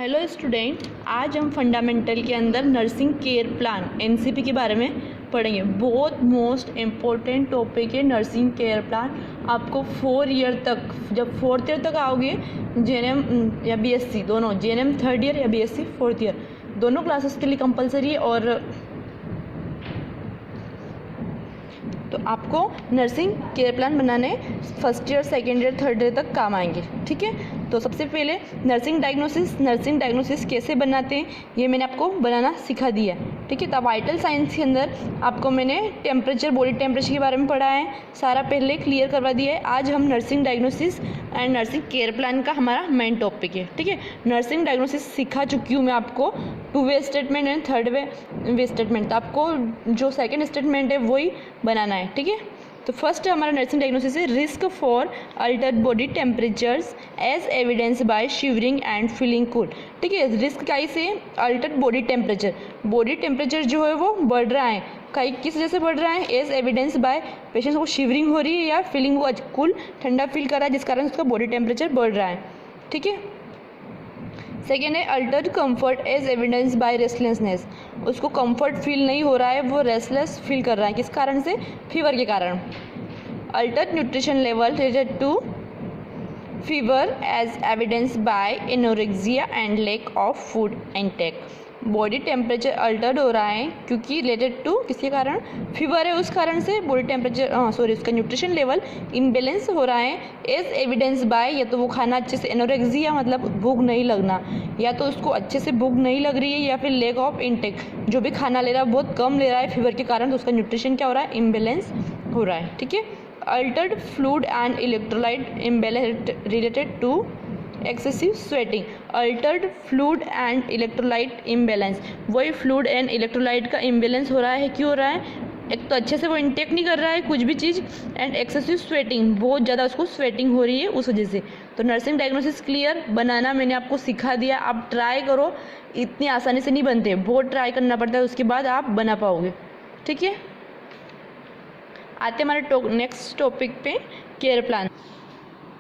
Hello student, आज हम fundamental के अंदर नर्सिंग केयर प्लान एनसीपी के बारे में पढ़ेंगे। बहुत मोस्ट इम्पोर्टेंट टॉपिक है नर्सिंग केयर प्लान। आपको 4 ईयर तक, जब 4th ईयर तक आओगे, जेएनएम या बीएससी दोनों, जेएनएम 3rd ईयर या बीएससी 4th ईयर दोनों क्लासेस के लिए कंपलसरी है। और तो आपको नर्सिंग केयर प्लान बनाने 1st year, 2nd year, 3rd year तक काम आएंगे। ठीक है, तो सबसे पहले नर्सिंग डायग्नोसिस कैसे बनाते हैं ये मैंने आपको बनाना सिखा दिया। ठीक है, तो वाइटल साइंस के अंदर आपको मैंने टेम्परेचर, बॉडी टेम्परेचर के बारे में पढ़ा है, सारा पहले क्लियर करवा दिया है। आज हम nursing diagnosis and nursing care plan का हमारा मेन टॉपिक है। ठीक है, नर्सिंग डायग्नोसिस सिखा चुकी हूँ मैं आपको, 2 way statement and 3rd way statement. तो आपको जो 2nd स्टेटमेंट है वही बनाना है। ठीक है, तो फर्स्ट हमारा नर्सिंग डायग्नोसिस है risk for altered body temperatures as evidence by shivering and feeling cool. ठीक है, रिस्क कैसे? अल्टर्ड बॉडी टेम्परेचर जो है वो बढ़ रहा है, किस वजह से बढ़ रहा है? एज एविडेंस बाय पेशेंट को शिवरिंग हो रही है या फीलिंग वो कूल, ठंडा फील कर रहा है, जिस कारण उसका बॉडी टेम्परेचर बढ़ रहा है। ठीक है, सेकेंड है altered comfort as evidence by restlessness. उसको कंफर्ट फील नहीं हो रहा है, वो रेस्टलेस फील कर रहा है, किस कारण से? फीवर के कारण। Altered nutrition level related to fever as evidence by anorexia and lack of food intake. Body temperature altered हो रहा है क्योंकि रिलेटेड टू किसके कारण? फीवर है, उस कारण से बॉडी टेम्परेचर उसका न्यूट्रिशन लेवल इम्बेलेंस हो रहा है। एज एविडेंस बाय, या तो वो खाना अच्छे से, एनोरेक्सिया मतलब भूख नहीं लगना, या तो उसको अच्छे से भूख नहीं लग रही है, या फिर लेक ऑफ इनटेक, जो भी खाना ले रहा है बहुत कम ले रहा है फीवर के कारण, तो उसका न्यूट्रिशन क्या हो रहा है? इम्बेलेंस हो रहा है। ठीक है, altered fluid and electrolyte imbalance related to excessive sweating. Altered fluid and electrolyte imbalance, वही फ्लूइड एंड इलेक्ट्रोलाइट का इम्बेलेंस हो रहा है। क्यों हो रहा है? एक तो अच्छे से वो इंटेक नहीं कर रहा है कुछ भी चीज़, एंड एक्सेसिव स्वेटिंग, बहुत ज़्यादा उसको स्वेटिंग हो रही है उस वजह से। तो नर्सिंग डायग्नोसिस क्लियर बनाना मैंने आपको सिखा दिया, आप ट्राई करो। इतनी आसानी से नहीं बनते, बहुत ट्राई करना पड़ता है, उसके बाद आप बना पाओगे। ठीक है, आते हमारे नेक्स्ट टॉपिक पे, care plan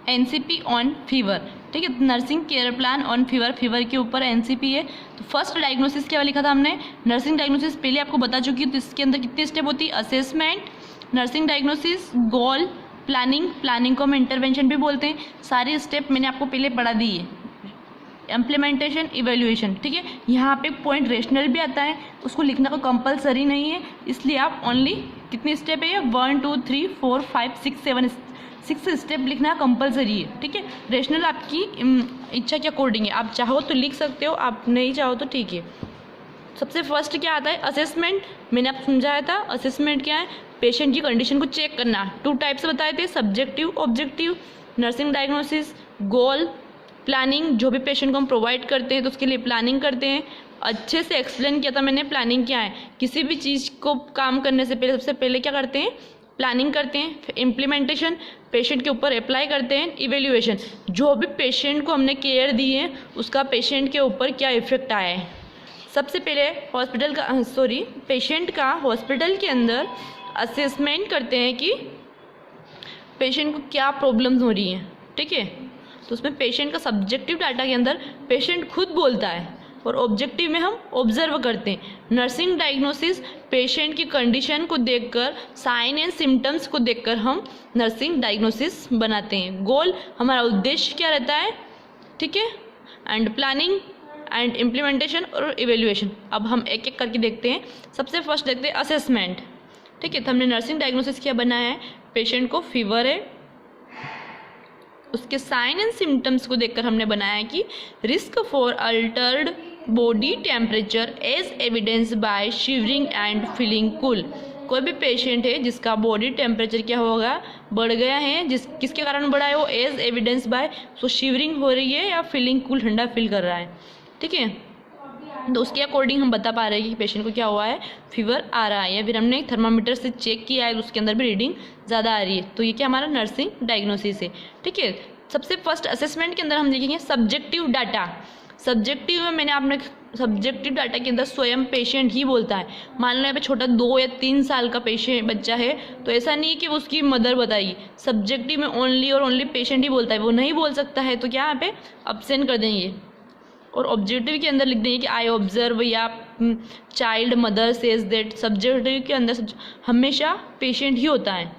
NCP on fever. ठीक है, nursing care plan on fever के ऊपर एनसीपी है। तो फर्स्ट डायग्नोसिस क्या लिखा था हमने? नर्सिंग डायग्नोसिस पहले आपको बता चुकी हूँ। तो इसके अंदर कितनी स्टेप होती है? असेसमेंट, नर्सिंग डायग्नोसिस, गोल, प्लानिंग को हम इंटरवेंशन भी बोलते हैं। सारी स्टेप मैंने आपको पहले पढ़ा दी है। Implementation, evaluation. ठीक है, यहाँ पे पॉइंट रेशनल भी आता है, उसको लिखना तो कंपलसरी नहीं है, इसलिए आप ओनली कितनी स्टेप है? 1 2 3 4 5 6 7 6 स्टेप लिखना कंपलसरी है। ठीक है, रेशनल आपकी इच्छा के अकॉर्डिंग है, आप चाहो तो लिख सकते हो, आप नहीं चाहो तो ठीक है। सबसे फर्स्ट क्या आता है? असेसमेंट। मैंने आपको समझाया था असेसमेंट क्या है? पेशेंट की कंडीशन को चेक करना। 2 टाइप्स बताए थे, सब्जेक्टिव, ऑब्जेक्टिव। नर्सिंग डायग्नोसिस, गोल, प्लानिंग, जो भी पेशेंट को हम प्रोवाइड करते हैं तो उसके लिए प्लानिंग करते हैं। अच्छे से एक्सप्लेन किया था मैंने प्लानिंग क्या है। किसी भी चीज़ को काम करने से पहले सबसे पहले क्या करते हैं? प्लानिंग करते हैं। फिर इम्प्लीमेंटेशन, पेशेंट के ऊपर अप्लाई करते हैं। इवेल्युएशन, जो भी पेशेंट को हमने केयर दी है उसका पेशेंट के ऊपर क्या इफेक्ट आया है। सबसे पहले पेशेंट का हॉस्पिटल के अंदर असेसमेंट करते हैं कि पेशेंट को क्या प्रॉब्लम्स हो रही हैं। ठीक है, तो उसमें पेशेंट का सब्जेक्टिव डाटा के अंदर पेशेंट खुद बोलता है, और ऑब्जेक्टिव में हम ऑब्जर्व करते हैं। नर्सिंग डायग्नोसिस पेशेंट की कंडीशन को देखकर, साइन एंड सिम्टम्स को देखकर हम नर्सिंग डायग्नोसिस बनाते हैं। गोल, हमारा उद्देश्य क्या रहता है। ठीक है, एंड प्लानिंग एंड इम्प्लीमेंटेशन और इवेल्युएशन। अब हम एक एक करके देखते हैं। सबसे फर्स्ट देखते हैं असेसमेंट। ठीक है, तो हमने नर्सिंग डायग्नोसिस क्या बनाया है? पेशेंट को फीवर है, उसके साइन एंड सिम्टम्स को देखकर हमने बनाया कि risk for altered body temperature as evidence by shivering and feeling cool. कोई भी पेशेंट है जिसका बॉडी टेम्परेचर क्या होगा? बढ़ गया है, किसके कारण बढ़ा है? वो as evidence by, so shivering हो रही है या फीलिंग कूल, ठंडा फील कर रहा है। ठीक है, तो उसके अकॉर्डिंग हम बता पा रहे हैं कि पेशेंट को क्या हुआ है? फीवर आ रहा है, या फिर हमने थर्मामीटर से चेक किया है, उसके अंदर भी रीडिंग ज़्यादा आ रही है। तो ये क्या हमारा नर्सिंग डायग्नोसिस है। ठीक है, सबसे फर्स्ट असेसमेंट के अंदर हम लिखेंगे सब्जेक्टिव डाटा। सब्जेक्टिव में मैंने आपने सब्जेक्टिव डाटा के अंदर स्वयं पेशेंट ही बोलता है। मान लो यहाँ पे छोटा 2 या 3 साल का बच्चा है, तो ऐसा नहीं है कि वो उसकी मदर बताएगी। सब्जेक्टिव में ओनली और ओनली पेशेंट ही बोलता है, वो नहीं बोल सकता है तो क्या यहाँ पे अब्सेंट कर देंगे। और ऑब्जेक्टिव के अंदर लिख देंगे कि आई ऑब्जर्व या child mother says that. Subjective के अंदर हमेशा पेशेंट ही होता है।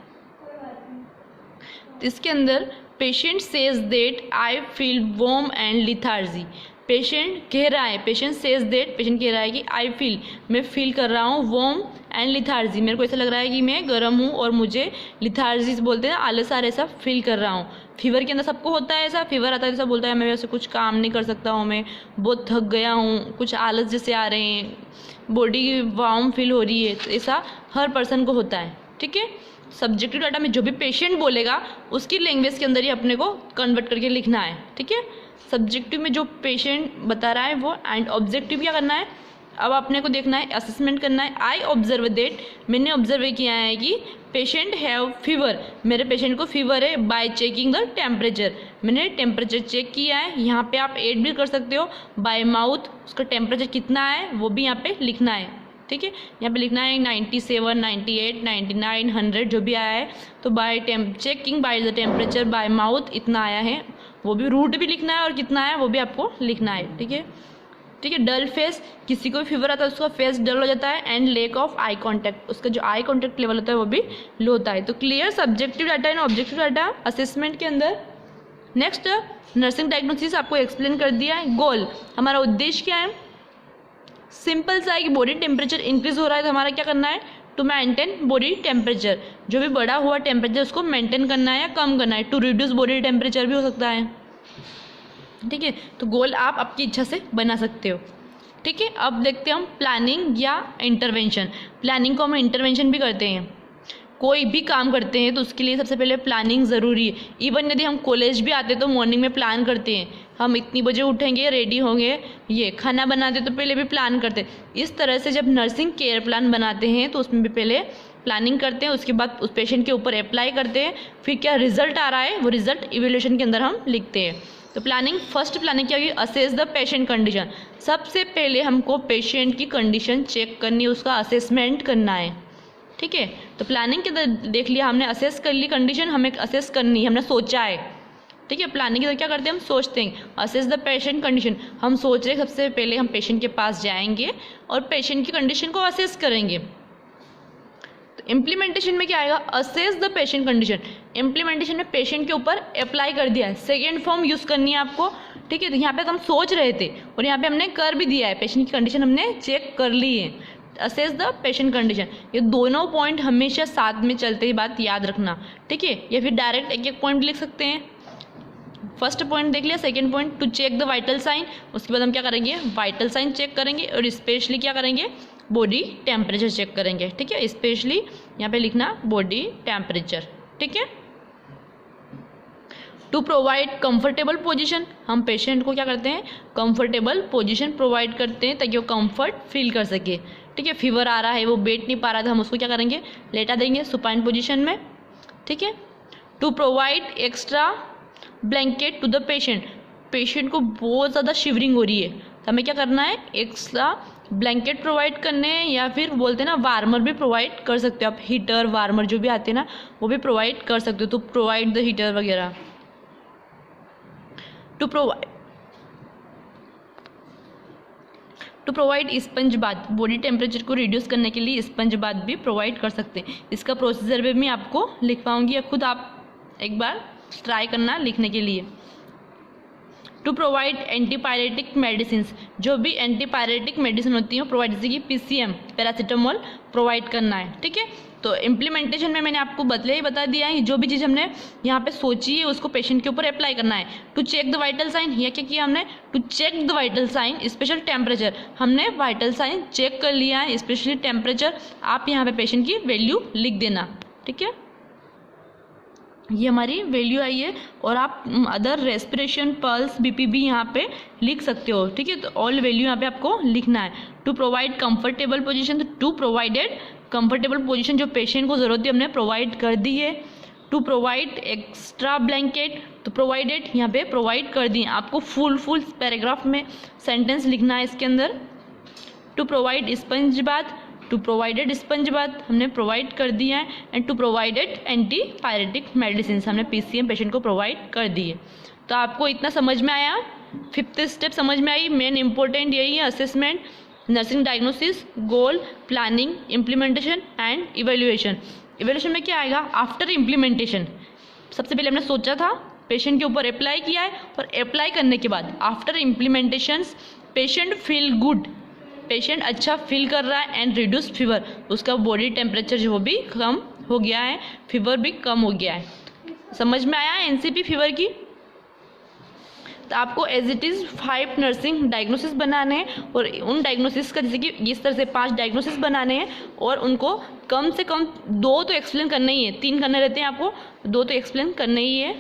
इसके अंदर patient says that I feel warm and lethargy. Patient कह रहा है, पेशेंट सेज दैट, पेशेंट कह रहा है कि आई फील, मैं फील कर रहा हूँ, वार्म एंड लिथार्जी, मेरे को ऐसा लग रहा है कि मैं गर्म हूँ और मुझे लिथार्जी बोलते हैं आलस आ रहा है, ऐसा फील कर रहा हूँ। फीवर के अंदर सबको होता है ऐसा, फीवर आता है ऐसा बोलता है मैं वैसे कुछ काम नहीं कर सकता हूँ, मैं बहुत थक गया हूँ, कुछ आलस जैसे आ रहे हैं, बॉडी वार्म फील हो रही है, तो ऐसा हर पर्सन को होता है। ठीक है, सब्जेक्टिव डाटा में जो भी पेशेंट बोलेगा उसकी लैंग्वेज के अंदर ही अपने को कन्वर्ट करके लिखना है। ठीक है, सब्जेक्टिव में जो पेशेंट बता रहा है वो, एंड ऑब्जेक्टिव क्या करना है, अब अपने को देखना है, असेसमेंट करना है। आई ऑब्जर्व दैट, मैंने ऑब्जर्व किया है कि पेशेंट हैव फीवर, मेरे पेशेंट को फीवर है, बाय चेकिंग द टेम्परेचर, मैंने टेम्परेचर चेक किया है। यहाँ पे आप ऐड भी कर सकते हो, बाय माउथ, उसका टेम्परेचर कितना है वो भी यहाँ पे लिखना है। ठीक है, यहाँ पे लिखना है 97, 98, 99, 100 जो भी आया है, तो bye checking by the temperature by mouth इतना आया है, वो भी रूट भी लिखना है और कितना है वो भी आपको लिखना है। ठीक है, ठीक है। डल फेस, किसी को भी फीवर आता है उसका फेस डल हो जाता है, and lake of eye contact, उसका जो आई कॉन्टैक्ट लेवल होता है वो भी लो होता है। तो clear subjective data and objective data assessment के अंदर। नेक्स्ट नर्सिंग डायग्नोसिस आपको एक्सप्लेन कर दिया है। गोल, हमारा उद्देश्य क्या है, सिंपल सा है कि बॉडी टेम्परेचर इंक्रीज हो रहा है तो हमारा क्या करना है, टू मेंटेन बॉडी टेम्परेचर, जो भी बढ़ा हुआ टेम्परेचर उसको मेंटेन करना है या कम करना है, टू रिड्यूस बॉडी टेम्परेचर भी हो सकता है। ठीक है, तो गोल आप आपकी इच्छा से बना सकते हो। ठीक है, अब देखते हैं हम प्लानिंग या इंटरवेंशन। प्लानिंग को हम इंटरवेंशन भी करते हैं, कोई भी काम करते हैं तो उसके लिए सबसे पहले प्लानिंग ज़रूरी है। इवन यदि हम कॉलेज भी आते तो मॉर्निंग में प्लान करते हैं, हम इतनी बजे उठेंगे, रेडी होंगे, ये खाना बनाते तो पहले भी प्लान करते हैं। इस तरह से जब नर्सिंग केयर प्लान बनाते हैं तो उसमें भी पहले प्लानिंग करते हैं, उसके बाद उस पेशेंट के ऊपर अप्लाई करते हैं, फिर क्या रिजल्ट आ रहा है वो रिजल्ट इवैल्यूएशन के अंदर हम लिखते हैं। तो प्लानिंग, फर्स्ट प्लानिंग क्या होगी, असेस द पेशेंट कंडीशन। सबसे पहले हमको पेशेंट की कंडीशन चेक करनी है, उसका असेसमेंट करना है। ठीक है, तो प्लानिंग के अंदर देख लिया हमने, असेस कर ली कंडीशन, हमें असेस करनी है, हमने सोचा है। ठीक है, प्लानिंग के अंदर क्या करते हैं, हम सोचते हैं, असेस द पेशेंट कंडीशन, हम सोच रहे सबसे पहले हम पेशेंट के पास जाएंगे और पेशेंट की कंडीशन को असेस करेंगे। तो इम्प्लीमेंटेशन में क्या आएगा, assess the patient condition, implementation में पेशेंट के ऊपर अप्लाई कर दिया है, सेकेंड फॉर्म यूज़ करनी है आपको। ठीक है, तो यहाँ पे तो हम सोच रहे थे और यहाँ पे हमने कर भी दिया है, पेशेंट की कंडीशन हमने चेक कर ली है। असेस द पेशेंट कंडीशन, ये दोनों पॉइंट हमेशा साथ में चलते ही बात याद रखना। ठीक है, या फिर डायरेक्ट एक एक पॉइंट लिख सकते हैं। फर्स्ट पॉइंट देख लिया, second point to check the vital sign, उसके बाद हम क्या करेंगे, वाइटल साइन चेक करेंगे और स्पेशली क्या करेंगे, बॉडी टेम्परेचर चेक करेंगे। ठीक है, स्पेशली यहाँ पे लिखना बॉडी टेम्परेचर। ठीक है, टू प्रोवाइड कंफर्टेबल पोजीशन, हम पेशेंट को क्या करते हैं, कंफर्टेबल पोजीशन प्रोवाइड करते हैं ताकि वो कंफर्ट फील कर सके। ठीक है, फीवर आ रहा है, वो बैठ नहीं पा रहा था, हम उसको क्या करेंगे, लेटा देंगे सुपाइन पोजीशन में। ठीक है, to provide extra blanket to the patient, patient को बहुत ज़्यादा शिवरिंग हो रही है तो हमें क्या करना है, एक्स्ट्रा ब्लैंकेट प्रोवाइड करने हैं, या फिर बोलते हैं ना वार्मर भी प्रोवाइड कर सकते हो आप, हीटर वार्मर जो भी आते हैं ना वो भी प्रोवाइड कर सकते हो, तो प्रोवाइड द हीटर वगैरह। To provide sponge bath, body temperature को रिड्यूस करने के लिए स्पंज बाथ भी प्रोवाइड कर सकते हैं। इसका प्रोसीजर भी मैं आपको लिखवाऊंगी, या खुद आप एक बार ट्राई करना लिखने के लिए। टू प्रोवाइड एंटीपायरेटिक मेडिसिन, जो भी एंटीपायरेटिक मेडिसिन होती हैं प्रोवाइड, जैसे कि पीसीएम पैरासीटामोल प्रोवाइड करना है। ठीक है, तो इम्प्लीमेंटेशन में मैंने आपको बता दिया है, जो भी चीज़ हमने यहाँ पे सोची है उसको पेशेंट के ऊपर अप्लाई करना है। To check the vital sign, यह क्या किया हमने, to check the vital sign special temperature, हमने वाइटल साइन चेक कर लिया है, स्पेशली टेम्परेचर आप यहाँ पे पेशेंट की वैल्यू लिख देना। ठीक है, ये हमारी वैल्यू आई है, और आप अदर रेस्पिरेशन, पल्स, बीपी भी यहाँ पे लिख सकते हो। ठीक है, तो ऑल वैल्यू यहाँ पे आपको लिखना है। टू प्रोवाइड कंफर्टेबल पोजीशन, तो टू प्रोवाइडेड कंफर्टेबल पोजीशन, जो पेशेंट को ज़रूरत है हमने प्रोवाइड कर दी है। टू प्रोवाइड एक्स्ट्रा ब्लैंकेट, तो प्रोवाइडेड यहाँ पे प्रोवाइड कर दिए, आपको फुल पैराग्राफ में सेंटेंस लिखना है इसके अंदर। To provide sponge bath, to provided sponge bath हमने प्रोवाइड कर दिया है, and to provided antipyretic medicine हमने पीसीएम पेशेंट को प्रोवाइड कर दी है। तो आपको इतना समझ में आया। 5th स्टेप समझ में आई। मेन इंपॉर्टेंट यही है, assessment, nursing diagnosis, goal, planning, implementation and evaluation. Evaluation में क्या आएगा? आफ्टर इम्प्लीमेंटेशन, सबसे पहले हमने सोचा था, पेशेंट के ऊपर अप्लाई किया है, और अप्लाई करने के बाद after implementations patient feel good, patient अच्छा फील कर रहा है, एंड रिड्यूस फीवर, उसका बॉडी टेम्परेचर जो भी कम हो गया है, फीवर भी कम हो गया है। समझ में आया एनसीपी फीवर की? तो आपको as it is 5 nursing diagnosis बनाने हैं, और उन डायग्नोसिस का जैसे कि इस तरह से 5 डायग्नोसिस बनाने हैं, और उनको कम से कम 2 तो एक्सप्लेन करना ही है, 3 करने रहते हैं आपको, 2 तो एक्सप्लेन करना ही है।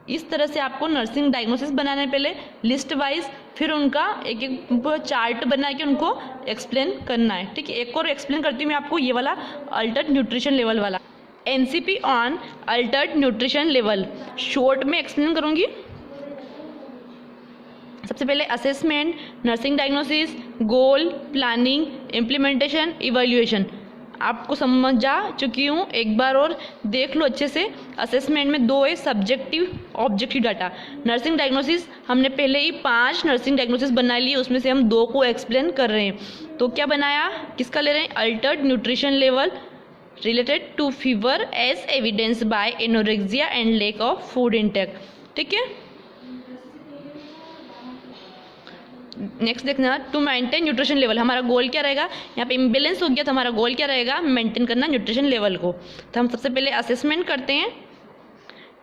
इस तरह से आपको नर्सिंग डायग्नोसिस बनाने पहले लिस्ट वाइज, फिर उनका एक एक चार्ट बना के उनको एक्सप्लेन करना है। ठीक है, एक और एक्सप्लेन करती हूँ मैं आपको, ये वाला अल्टर्ड न्यूट्रिशन लेवल वाला, NCP on Altered nutrition level, short में एक्सप्लेन करूँगी। सबसे पहले असेसमेंट, नर्सिंग डायग्नोसिस, गोल, प्लानिंग, इम्प्लीमेंटेशन, इवैल्यूएशन। आपको समझ जा चुकी हूँ, एक बार और देख लो अच्छे से। असेसमेंट में 2 है, subjective, objective data. Nursing diagnosis हमने पहले ही 5 नर्सिंग डायग्नोसिस बना लिए, उसमें से हम 2 को एक्सप्लेन कर रहे हैं। तो क्या बनाया, किसका ले रहे हैं? Altered nutrition level related to fever as evidence by anorexia and lack of food intake. ठीक है, नेक्स्ट देखना, टू मेंटेन न्यूट्रिशन लेवल, हमारा गोल क्या रहेगा? यहाँ पे इम्बेलेंस हो गया, तो हमारा गोल क्या रहेगा? मेंटेन करना न्यूट्रिशन लेवल को। तो हम सबसे पहले असेसमेंट करते हैं।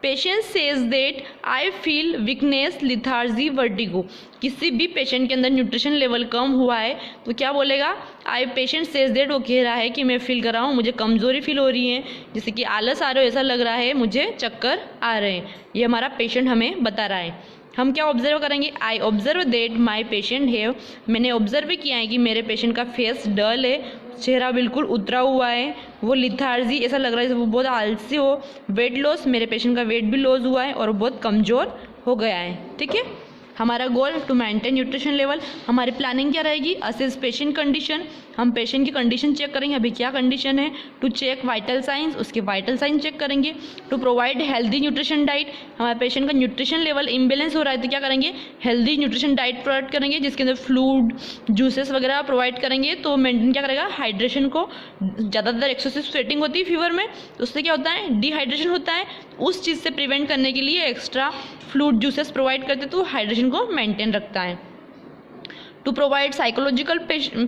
Patient says that I feel weakness, lethargy, vertigo. किसी भी पेशेंट के अंदर न्यूट्रिशन लेवल कम हुआ है तो क्या बोलेगा? आई पेशेंट सेज दैट, वो कह रहा है कि मैं फील कर रहा हूँ, मुझे कमजोरी फील हो रही है, जैसे कि आलस आ रहा है, ऐसा लग रहा है, मुझे चक्कर आ रहे हैं। ये हमारा पेशेंट हमें बता रहा है। हम क्या ऑब्जर्व करेंगे? I observe that my patient have, मैंने ऑब्जर्व किया है कि मेरे पेशेंट का फेस डल है, चेहरा बिल्कुल उतरा हुआ है, वो लिथार्जी, ऐसा लग रहा है वो बहुत आलसी हो। वेट लॉस, मेरे पेशेंट का वेट भी लॉस हुआ है और बहुत कमज़ोर हो गया है। ठीक है, हमारा goal to maintain nutrition level. हमारी प्लानिंग क्या रहेगी? असेस पेशेंट कंडीशन, हम पेशेंट की कंडीशन चेक करेंगे, अभी क्या कंडीशन है। टू चेक वाइटल साइंस, उसके वाइटल साइंस चेक करेंगे। To provide healthy nutrition diet, हमारे पेशेंट का न्यूट्रिशन लेवल इम्बेलेंस हो रहा है तो क्या करेंगे? हेल्दी न्यूट्रिशन डाइट प्रोवाइड करेंगे, जिसके अंदर फ्लूड, जूसेस वगैरह प्रोवाइड करेंगे। तो मेंटेन क्या करेगा? हाइड्रेशन को। ज़्यादातर एक्सेसिव स्वेटिंग होती है फीवर में, तो उससे क्या होता है? डिहाइड्रेशन होता है। उस चीज़ से प्रिवेंट करने के लिए एक्स्ट्रा फ्लूड जूसेस प्रोवाइड करते, तो हाइड्रेशन को मेंटेन रखता है। To provide psychological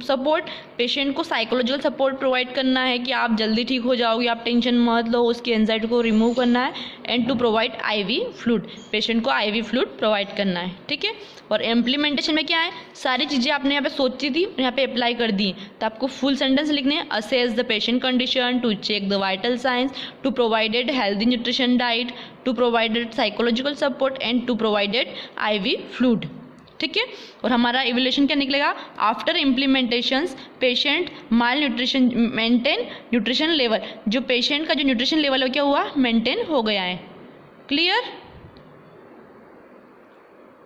support, patient को साइकोलॉजिकल सपोर्ट प्रोवाइड करना है कि आप जल्दी ठीक हो जाओगे, आप टेंशन मत लो, उसकी एंजाइटी को रिमूव करना है। And to provide IV fluid, patient को आईवी फ्लूइड प्रोवाइड करना है। ठीक है, और इम्प्लीमेंटेशन में क्या है? सारी चीज़ें आपने यहाँ पे सोची थी, यहाँ पे अप्लाई कर दी, तो आपको फुल सेंटेंस लिखने हैं। Assess the patient condition, to check the vital signs, to provided healthy nutrition diet, to provided psychological support and to provided IV fluid. ठीक है, और हमारा इवैल्यूएशन क्या निकलेगा? After implementations patient malnutrition nutrition nutrition लेवल, level patient का जो nutrition level है क्या हुआ? मेंटेन हो गया है। क्लियर?